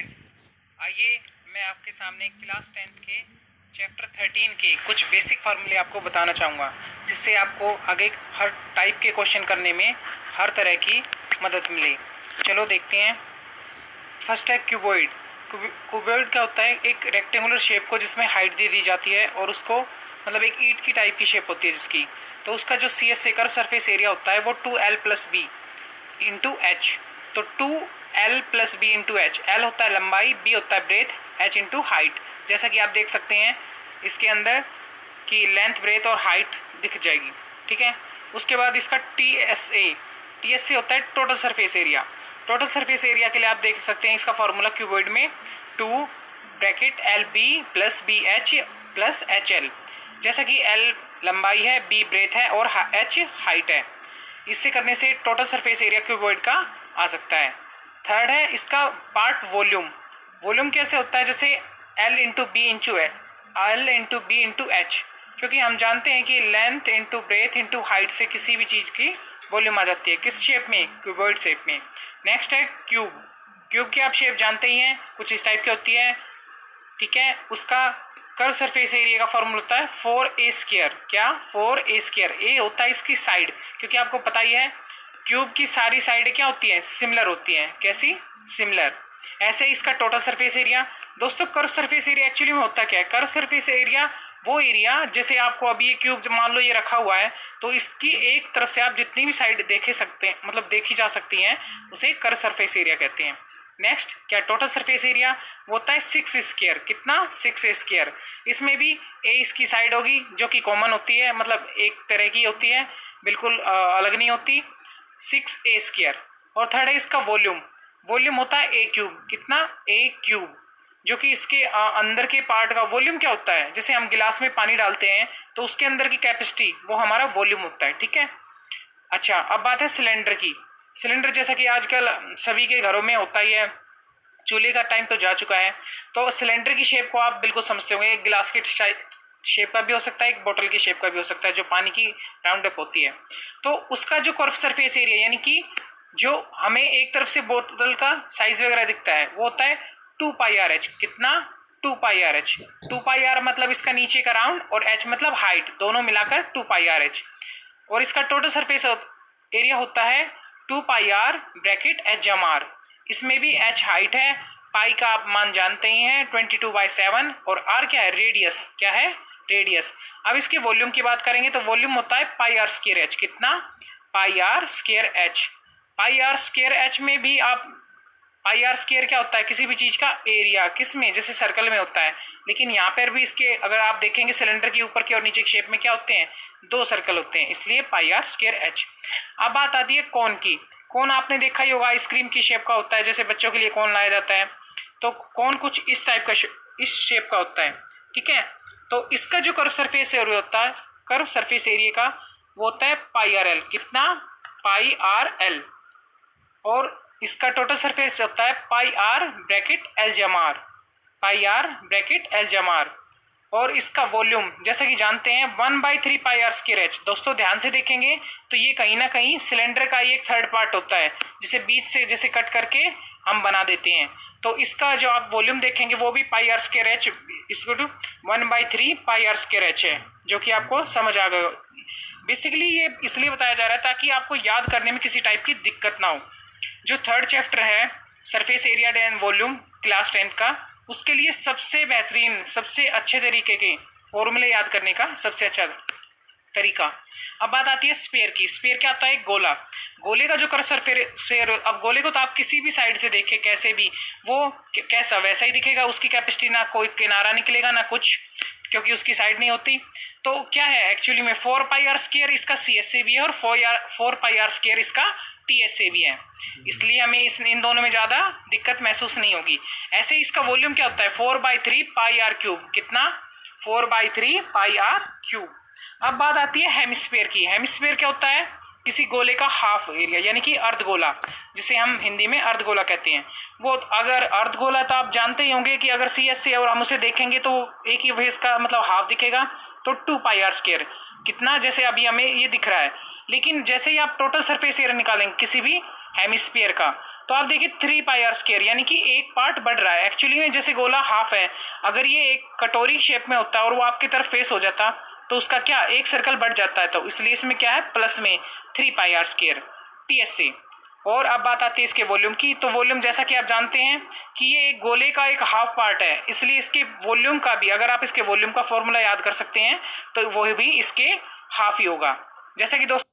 Friends, आइए मैं आपके सामने क्लास 10 के चैप्टर 13 के कुछ बेसिक फार्मूले आपको बताना चाहूँगा, जिससे आपको आगे हर टाइप के क्वेश्चन करने में हर तरह की मदद मिले। चलो देखते हैं। फर्स्ट है क्यूबॉइड। क्यूबॉइड क्या होता है? एक रेक्टेंगुलर शेप को जिसमें हाइट दे दी जाती है और उसको मतलब एक ईंट की टाइप की शेप होती है जिसकी, तो उसका जो C S curve surface area होता है वो 2l+b इंटू एच। तो 2l+b इंटू एच, एल होता है लंबाई, बी होता है ब्रेथ, एच इंटू हाइट। जैसा कि आप देख सकते हैं इसके अंदर कि लेंथ, ब्रेथ और हाइट दिख जाएगी। ठीक है। उसके बाद इसका टी एस ए होता है total surface area. Total surface area के लिए आप देख सकते हैं इसका फॉर्मूला क्यूबॉइड में 2(LB+BH+HL। जैसा कि एल लंबाई है, बी ब्रेथ है और एच हाइट है। इससे करने से टोटल सरफेस एरिया क्यूबॉइड का आ सकता है। थर्ड है इसका पार्ट वॉल्यूम। वॉल्यूम कैसे होता है? जैसे L into B into H, क्योंकि हम जानते हैं कि length into breadth into height से किसी भी चीज़ की वॉल्यूम आ जाती है। किस शेप में? क्यूबॉइड शेप में। नेक्स्ट है क्यूब। क्यूब की आप शेप जानते ही हैं, कुछ इस टाइप की होती है। ठीक है। उसका कर्व सरफेस एरिया का फॉर्मूला होता है 4a²। क्या? 4a²। ए होता है इसकी साइड, क्योंकि आपको पता ही है क्यूब की सारी साइडें क्या होती हैं? सिमिलर होती हैं। कैसी? सिमिलर। ऐसे इसका टोटल सरफेस एरिया। दोस्तों, कर्व सरफेस एरिया एक्चुअली में होता क्या है? कर्व सरफेस एरिया वो एरिया, जैसे आपको अभी ये क्यूब मान लो ये रखा हुआ है, तो इसकी एक तरफ से आप जितनी भी साइड देखे सकते हैं, मतलब देखी जा सकती हैं, उसे कर्व सरफेस एरिया कहते हैं। नेक्स्ट क्या? टोटल सरफेस एरिया वो होता है 6a²। कितना? 6a²। इसमें भी ए इसकी साइड होगी जो कि कॉमन होती है, मतलब एक तरह की होती है, बिल्कुल अलग नहीं होती। 6a²। और थर्ड है इसका वॉल्यूम। वॉल्यूम होता है a³। कितना? a³, जो कि इसके अंदर के पार्ट का वॉल्यूम क्या होता है? जैसे हम गिलास में पानी डालते हैं तो उसके अंदर की कैपेसिटी वो हमारा वॉल्यूम होता है। ठीक है। अच्छा, अब बात है सिलेंडर की। सिलेंडर जैसा कि आजकल सभी के घरों में होता ही है, चूल्हे का टाइम तो जा चुका है, तो सिलेंडर की शेप को आप बिल्कुल समझते होंगे। एक गिलास की शेप का भी हो सकता है, एक बोतल की शेप का भी हो सकता है, जो पानी की राउंड अप होती है। तो उसका जो कर्व सरफेस एरिया, यानी कि जो हमें एक तरफ से बोतल का साइज वगैरह दिखता है, वो होता है 2πRh। कितना? 2πRh। 2πr मतलब इसका नीचे का राउंड और h मतलब हाइट, दोनों मिलाकर 2πRh। और इसका टोटल सरफेस एरिया होता है 2πr(h)। इसमें भी h हाइट है, पाई का आप मान जानते ही हैं 22/7, और r क्या है? रेडियस। क्या है? रेडियस। अब इसके वॉल्यूम की बात करेंगे तो वॉल्यूम होता है πr²h। कितना? πr²h। πr²h में भी आप πr² क्या होता है? किसी भी चीज का एरिया। किस में? जैसे सर्कल में होता है, लेकिन यहाँ पर भी इसके अगर आप देखेंगे सिलेंडर के ऊपर की और नीचे की शेप में क्या होते हैं? 2 सर्कल होते हैं, इसलिए πr²h। अब बात आती है कोन की। कोन आपने देखा ही होगा, आइसक्रीम की शेप का होता है। जैसे बच्चों के लिए कोन लाया जाता है, तो कोन कुछ इस टाइप का, इस शेप का होता है। ठीक है। तो इसका जो कर्व सरफेस एरिया होता है, कर्व सरफेस एरिया का, वो होता है πrl। कितना? πrl। और इसका टोटल सरफेस होता है πr(l)। और इसका वॉल्यूम जैसा कि जानते हैं 1/3πr²h। दोस्तों ध्यान से देखेंगे तो ये कहीं ना कहीं सिलेंडर का एक थर्ड पार्ट होता है, जिसे बीच से जैसे कट करके हम बना देते हैं। तो इसका जो आप वॉल्यूम देखेंगे वो भी πr²h इसको 1/3πr²h है, जो कि आपको समझ आ गया। बेसिकली ये इसलिए बताया जा रहा है ताकि आपको याद करने में किसी टाइप की दिक्कत ना हो। जो थर्ड चैप्टर है surface area and volume class 10 का, उसके लिए सबसे बेहतरीन, सबसे अच्छे तरीके के फॉर्मूले याद करने का सबसे अच्छा तरीका। अब बात आती है स्फीयर की। स्फीयर क्या होता है? एक गोला। गोले का जो कर्व सरफेस, अब गोले को तो आप किसी भी साइड से देखें कैसे भी, वो कैसा वैसा ही दिखेगा। उसकी कैपेसिटी ना कोई किनारा निकलेगा ना कुछ, क्योंकि उसकी साइड नहीं होती। तो क्या है एक्चुअली में? 4πr² इसका CSA भी है और 4πr² इसका TSA भी है, इसलिए हमें इन दोनों में ज़्यादा दिक्कत महसूस नहीं होगी। ऐसे इसका वॉल्यूम क्या होता है? 4/3πr³। कितना? 4/3πr³। अब बात आती है हेमिस्फीयर की। हेमिस्फीयर क्या होता है? किसी गोले का हाफ एरिया, यानी कि अर्धगोला, जिसे हम हिंदी में अर्धगोला कहते हैं। वो अगर अर्धगोला तो आप जानते ही होंगे कि अगर CSA और हम उसे देखेंगे तो एक ही फेस का मतलब हाफ दिखेगा, तो 2πr²। कितना? जैसे अभी हमें ये दिख रहा है। लेकिन जैसे ही आप टोटल सरफेस एरिया निकालेंगे किसी भी हेमिस्फीयर का, तो आप देखिए 3 पाई आर स्क्वायर, यानी कि एक पार्ट बढ़ रहा है। एक्चुअली में जैसे गोला हाफ है, अगर ये एक कटोरी शेप में होता और वो आपकी तरफ फेस हो जाता तो उसका क्या एक सर्कल बढ़ जाता है, तो इसलिए इसमें क्या है प्लस में 3 पाई आर स्क्वायर TSC। और अब बात आती है इसके वॉल्यूम की। तो वॉल्यूम जैसा कि आप जानते हैं कि ये एक गोले का एक हाफ पार्ट है, इसलिए इसके वॉल्यूम का भी, अगर आप इसके वॉल्यूम का फॉर्मूला याद कर सकते हैं तो वो भी इसके हाफ ही होगा। जैसा कि दोस्तों